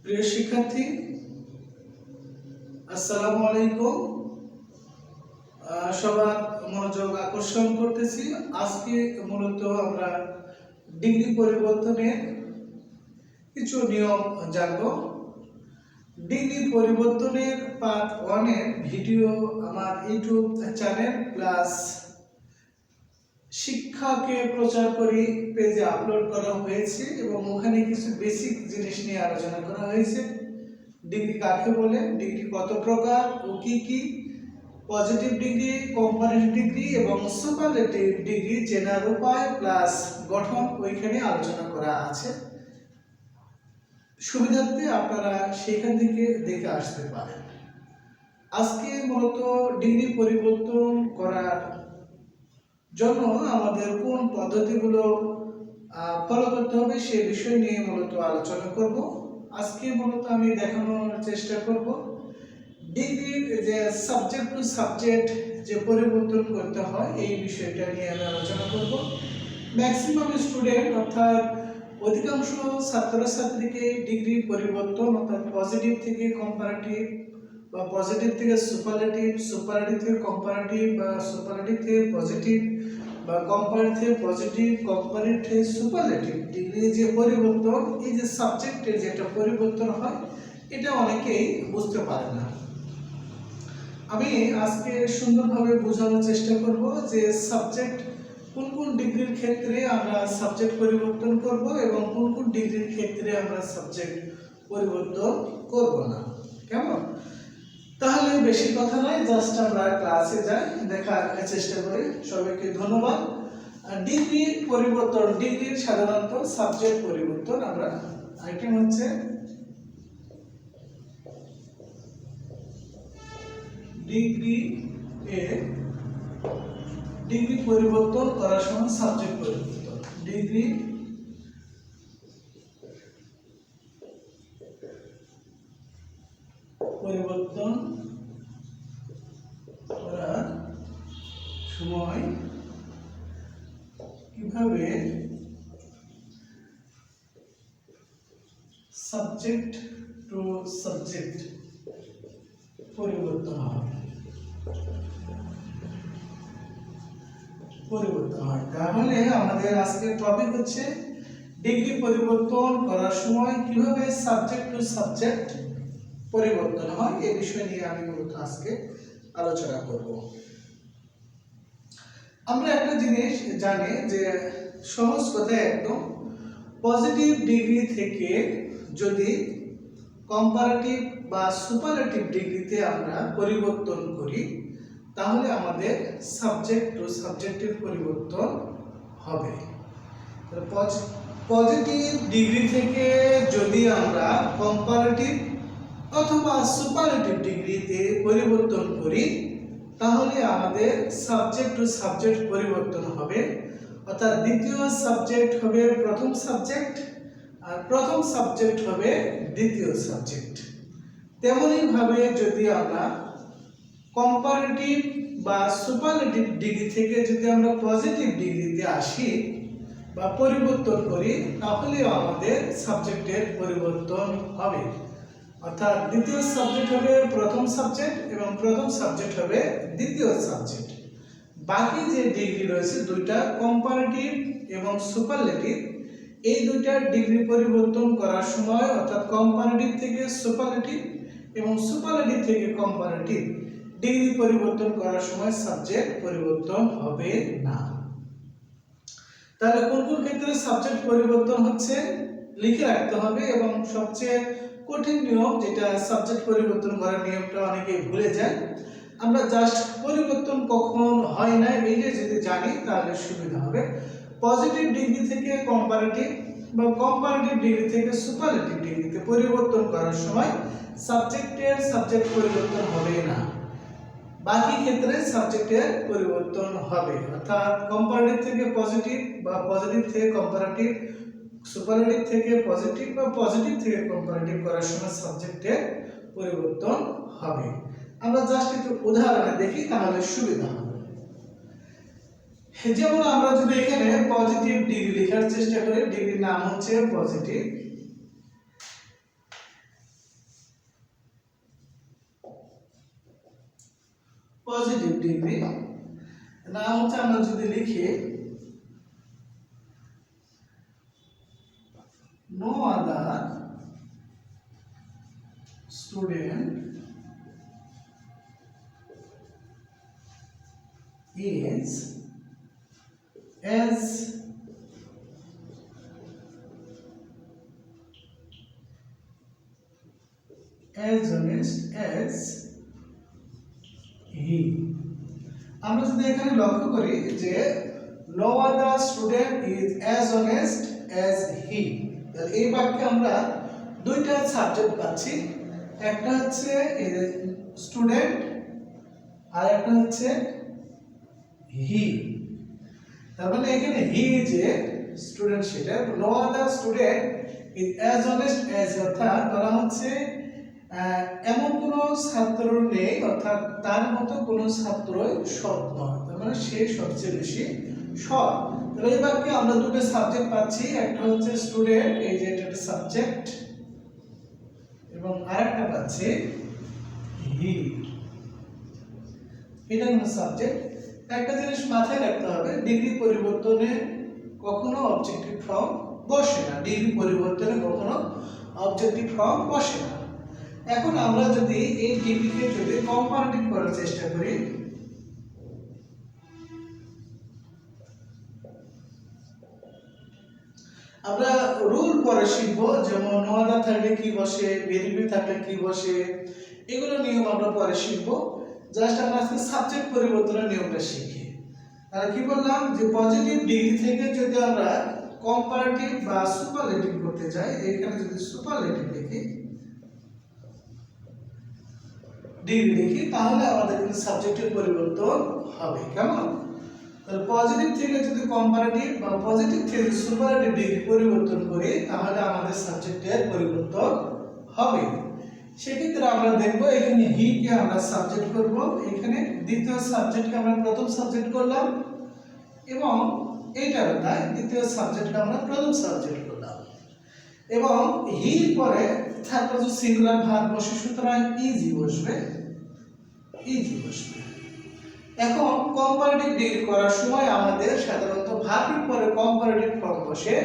প্রিয় শিক্ষার্থী, আসসালামু আলাইকুম। সবার মনোযোগ আকর্ষণ করতেছি। আজকে মূলত আমরা ডিগ্রি পরিবর্তনের কিছু নিয়ম জানব। ডিগ্রি পরিবর্তনের পার্ট 1 এর ভিডিও আমার ইউটিউব চ্যানেল প্লাস শিক্ষাকে প্রচার করি পেজে আপলোড করা হয়েছে এবং ওখানে কিছু বেসিক জিনিস নিয়ে আলোচনা করা হয়েছে। ডিগ্রি কাকে বলে, ডিগ্রি কত প্রকার ও কি কি, পজিটিভ ডিগ্রি, কম্পারেটিভ ডিগ্রি এবং সুপারলেটিভ ডিগ্রি চেনার উপায় প্লাস গঠন ওইখানে আলোচনা করা আছে। সুবিধার্থে আপনারা সেখান থেকে দেখে আসতে পারেন। আজকে মূলত ডিগ্রি পরিবর্তন করার জন্য আমাদের কোন পদ্ধতিগুলো ফলো করতে হবে সে বিষয় নিয়ে মূলত আলোচনা করব। আজকে মূলত আমি দেখানোর চেষ্টা করব ডিগ্রির যে সাবজেক্ট টু সাবজেক্ট যে পরিবর্তন করতে হয় এই বিষয়টা নিয়ে আমি আলোচনা করব। ম্যাক্সিমাম স্টুডেন্ট অর্থাৎ অধিকাংশ ছাত্রছাত্রীকে ডিগ্রি পরিবর্তন অর্থাৎ পজিটিভ থেকে কম্পারেটিভ বা পজিটিভ থেকে সুপারলেটিভ, সুপারলেটিভ থেকে কম্পারেটিভ বা সুপারলেটিভ থেকে পজিটিভ বা কম্পারেটিভ থেকে পজিটিভ, কম্পারেটিভ থেকে সুপারলেটিভ ডিগ্রি যে পরিবর্তন, এই যে সাবজেক্টের যেটা পরিবর্তন হয় এটা অনেকেই বুঝতে পারে না। আমি আজকে সুন্দরভাবে বোঝানোর চেষ্টা করব যে সাবজেক্ট কোন কোন ডিগ্রির ক্ষেত্রে আমরা সাবজেক্ট পরিবর্তন করব এবং কোন কোন ডিগ্রির ক্ষেত্রে আমরা সাবজেক্ট পরিবর্তন করব না। কেমন? তাহলে বেশি কথা নয়, জাস্ট আমরা ক্লাসে যাই, দেখার চেষ্টা করি। সবাইকে ধন্যবাদ। ডিগ্রি পরিবর্তন, ডিগ্রির সাধারণত সাবজেক্ট পরিবর্তন আমরা আইটেম হচ্ছে ডিগ্রি পরিবর্তন করার সময় সাবজেক্ট পরিবর্তন, ডিগ্রি পরিবর্তন করার সময় কিভাবে সাবজেক্ট টু সাবজেক্ট পরিবর্তন হয়। তাহলে আমাদের আজকের টপিক হচ্ছে ডিগ্রি পরিবর্তন করার সময় কিভাবে সাবজেক্ট টু সাবজেক্ট পরিবর্তন হয় এই বিষয় নিয়ে আমি মূলত আজকে আলোচনা করব। আমরা একটা জিনিস জানি যে সহজ কথায় একদম, পজিটিভ ডিগ্রি থেকে যদি কম্পারেটিভ বা সুপারলেটিভ ডিগ্রিতে আমরা পরিবর্তন করি তাহলে আমাদের সাবজেক্ট টু সাবজেক্টের পরিবর্তন হবে। পজিটিভ ডিগ্রি থেকে যদি আমরা কম্পারেটিভ অথবা সুপারলেটিভ ডিগ্রিতে পরিবর্তন করি তাহলে আমাদের সাবজেক্ট টু সাবজেক্ট পরিবর্তন হবে। অর্থাৎ দ্বিতীয় সাবজেক্ট হবে প্রথম সাবজেক্ট আর প্রথম সাবজেক্ট হবে দ্বিতীয় সাবজেক্ট। তেমনি ভাবে যদি আমরা কম্পারেটিভ বা সুপারলেটিভ ডিগ্রি থেকে যদি আমরা পজিটিভ ডিগ্রিতে আসি বা পরিবর্তন করি তাহলে আমাদের সাবজেক্টের পরিবর্তন হবে। অর্থাৎ দ্বিতীয় সাবজেক্ট হবে প্রথম সাবজেক্ট এবং প্রথম সাবজেক্ট হবে দ্বিতীয় সাবজেক্ট। বাকি যে ডিগ্রি রয়েছে দুইটা, কম্পারেটিভ এবং সুপারলেটিভ, এই দুইটা ডিগ্রি পরিবর্তন করার সময় অর্থাৎ কম্পারেটিভ থেকে সুপারলেটিভ এবং সুপারলেটিভ থেকে কম্পারেটিভ ডিগ্রি পরিবর্তন করার সময় সাবজেক্ট পরিবর্তন হবে না। তাহলে কোন কোন ক্ষেত্রে সাবজেক্ট পরিবর্তন হচ্ছে লিখে রাখতে হবে। এবং সবচেয়ে কঠিন নিয়ম যেটা সাবজেক্ট পরিবর্তন করার নিয়মটা অনেকেই ভুলে যায়। আমরা জাস্ট পরিবর্তন কখন হয় না এইটা যদি জানি তাহলে সুবিধা হবে। পজিটিভ ডিগ্রি থেকে কম্পারেটিভ বা কম্পারেটিভ ডিগ্রি থেকে সুপারলেটিভ ডিগ্রিতে পরিবর্তন করার সময় সাবজেক্ট পরিবর্তন হবে না, বাকি ক্ষেত্রে সাবজেক্টের পরিবর্তন হবে। অর্থাৎ কম্পারেটিভ থেকে পজিটিভ বা পজিটিভ থেকে কম্পারেটিভ, সুপারলেটিভ থেকে পজিটিভ বা পজিটিভ থেকে কম্পারেটিভ করার সময় সাবজেক্টের পরিবর্তন হবে। আমরা জাস্ট একটু উদাহরণে দেখি তাহলে সুবিধা হবে। যেমন আমরা যদি এখানে পজিটিভ ডিগ্রি লেখার চেষ্টা করি, ডিগ্রির নাম হচ্ছে পজিটিভ পজিটিভ ডিগ্রি নাম হচ্ছে আমরা যদি লিখি no other student is as honest as he আমরা যদি এখানে লক্ষ্য করি যে no other student is as honest as he তাহলে এই বাক্যে আমরা দুইটা সাবজেক্ট পাচ্ছি একটা হচ্ছে স্টুডেন্ট আর একটা হচ্ছে হি তার মানে এখানে হি যে স্টুডেন্ট সেটা no other student is as honest as অর্থাৎ বলা হচ্ছে এমন কোনো ছাত্র নেই অর্থাৎ তার মতো কোনো ছাত্রই সৎ নয় তার মানে সে সবচেয়ে বেশি সৎ তাহলে এই বাক্যে আমরা দুটো সাবজেক্ট পাচ্ছি একটা হচ্ছে স্টুডেন্ট এই যে এটা একটা সাবজেক্ট এবং আরেকটা পাচ্ছি হি এটা হলো সাবজেক্ট একটা জিনিস মাথায় রাখতে হবে ডিগ্রি পরিবর্তনে কখনো অবজেক্টিভ ফর্ম বসে না ডিগ্রি পরিবর্তনে কখনো অবজেক্টিভ ফর্ম বসে না এখন আমরা যদি এই ডিগ্রিকে যদি কম্পারেটিভ করার চেষ্টা করি আমরা রুল পরে শিখবো যেমন নো আদার থাকলে কি বসে ভেরিয়েবল থাকলে কি বসে এগুলো নিয়ম আমরা পরে শিখবো জাস্ট আমরা আজকে সাবজেক্ট পরিবর্তনের নিয়মটা শিখি তাহলে কি বললাম যে পজিটিভ ডিগ্রি থেকে যদি আমরা কম্পারেটিভ বা সুপারলেটিভ করতে যাই এখানে যদি সুপারলেটিভ লিখি ডিগ্রি লিখি তাহলে আমাদের কিন্তু সাবজেক্টের পরিবর্তন হবে কেমন তাহলে পজিটিভ থেকে যদি কম্পারেটিভ বা পজিটিভ থেকে সুপারলেটিভ ডিগ্রি পরিবর্তন করি তাহলে আমাদের সাবজেক্টের পরিবর্তন হবে সেক্ষেত্রে আমরা দেখব এখানে হি কে আমরা সাবজেক্ট করব এখানে দ্বিতীয় সাবজেক্টকে আমরা প্রথম সাবজেক্ট করলাম এবং এইটার তাই দ্বিতীয় সাবজেক্টকে আমরা প্রথম সাবজেক্ট করলাম এবং হির পরে থাকবে যে সিঙ্গুলার ভার্ব বসে সুতরাং ইজি বসবে এখন কম্পারেটিভ ডিগ্রি করার সময় আমাদের সাধারণত ভার্বের পরে কম্পারেটিভ ফর্ম বসে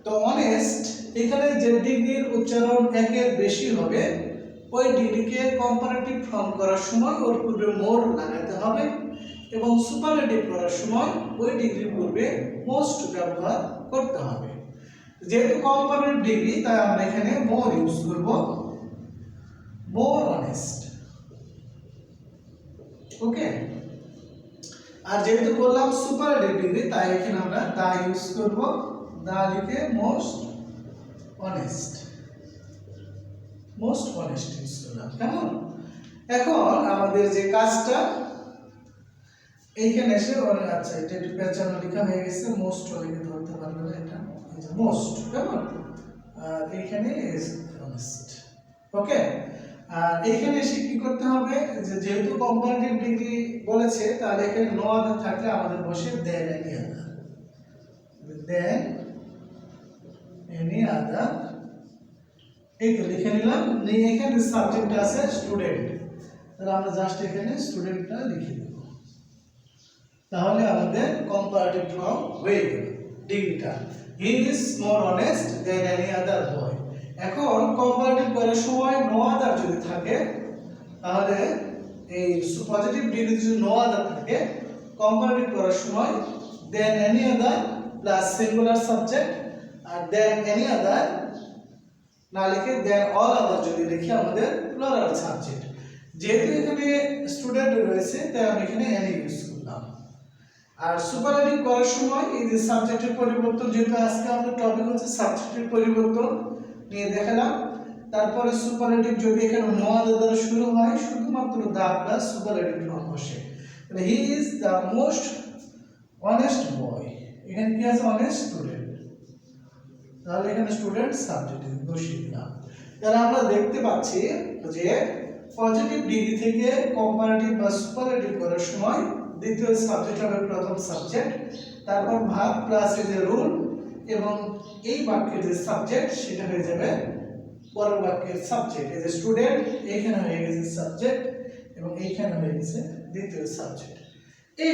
তো অনেস্ট এখানে যে ডিগ্রির উচ্চারণ একের বেশি হবে ওই ডিগ্রিকে কম্পারেটিভ ফর্ম করার সময় ওর পূর্বে মোর লাগাতে হবে এবং সুপারলেটিভ করার সময় ওই ডিগ্রির পূর্বে মোস্ট ব্যবহার করতে হবে যেহেতু কম্পারেটিভ ডিগ্রি তাই আমরা এখানে মোর ইউজ করব মোর অনেস্ট ওকে আর যেহেতু বললাম সুপারলেটিভ ডিগ্রি তাই এখানে আমরা দা ইউজ করব দা লিখে মোস্ট অনেস্ট ইউজ করলাম কেমন এখন আমাদের যে কাজটা এইখানে এসে আচ্ছা এটা একটু পেঁচানো লেখা হয়ে গেছে মোস্ট লিখে ধরতে পারবে না এটা মোস্ট কেমন আর এইখানে ইজ অনেস্ট ওকে আর এইখানে এসে কি করতে হবে যে যেহেতু কম্পারেটিভ ডিগ্রি বলেছে তাহলে এখানে নো আদার থাকলে আমাদের বসে দেন এনি আদার এই তো লিখে নিলাম নিয়ে এখানে সাবজেক্ট আছে স্টুডেন্ট তাহলে আমরা জাস্ট এখানে স্টুডেন্টটা লিখে দেব তাহলে আমাদের কম্পারেটিভ ফর্ম হয়ে গেল ডিগ্রিটা he is more honest than any other boy এখন কম্পারেটিভ করার সময় নো আদার যদি থাকে তাহলে এই পজিটিভ ডিগ্রি যদি নো আদার থাকে কম্পারেটিভ করার সময় than any other plus singular subject আর দেন এনি আদার না লিখে দেন অল আদার যদি লিখি আমাদের প্লুরাল সাবজেক্ট যেহেতু এখানে স্টুডেন্ট রয়েছে তাই আমি এখানে এনি ইউজ করলাম আর সুপারলেটিভ করার সময় এই যে সাবজেক্টের পরিবর্তন যেহেতু আজকে আমাদের টপিক হচ্ছে সাবজেক্টের পরিবর্তন নিয়ে দেখালাম তারপরে সুপারলেটিভ যদি এখানে নো আদার দ্বারা শুরু হয় শুধুমাত্র দা প্লাস সুপারলেটিভ ফর্ম বসে তাহলে he is the most honest boy এখানে কি আছে অনেস্ট স্টুডেন্ট তাহলে এখানে স্টুডেন্ট সাবজেক্ট বসিয়ে দিলাম তাহলে আমরা দেখতে পাচ্ছি যে পজিটিভ ডিগ্রি থেকে কম্পারেটিভ বা সুপারলেটিভ করার সময় দ্বিতীয় সাবজেক্ট হবে প্রথম সাবজেক্ট তারপর ভার্ব প্লাস এই যে রুল এবং এই বাক্যের যে সাবজেক্ট সেটা হয়ে যাবে পরের বাক্যের সাবজেক্ট এই যে স্টুডেন্ট এখানে হয়ে গেছে সাবজেক্ট এবং এইখানে হয়ে গেছে দ্বিতীয় সাবজেক্ট। এই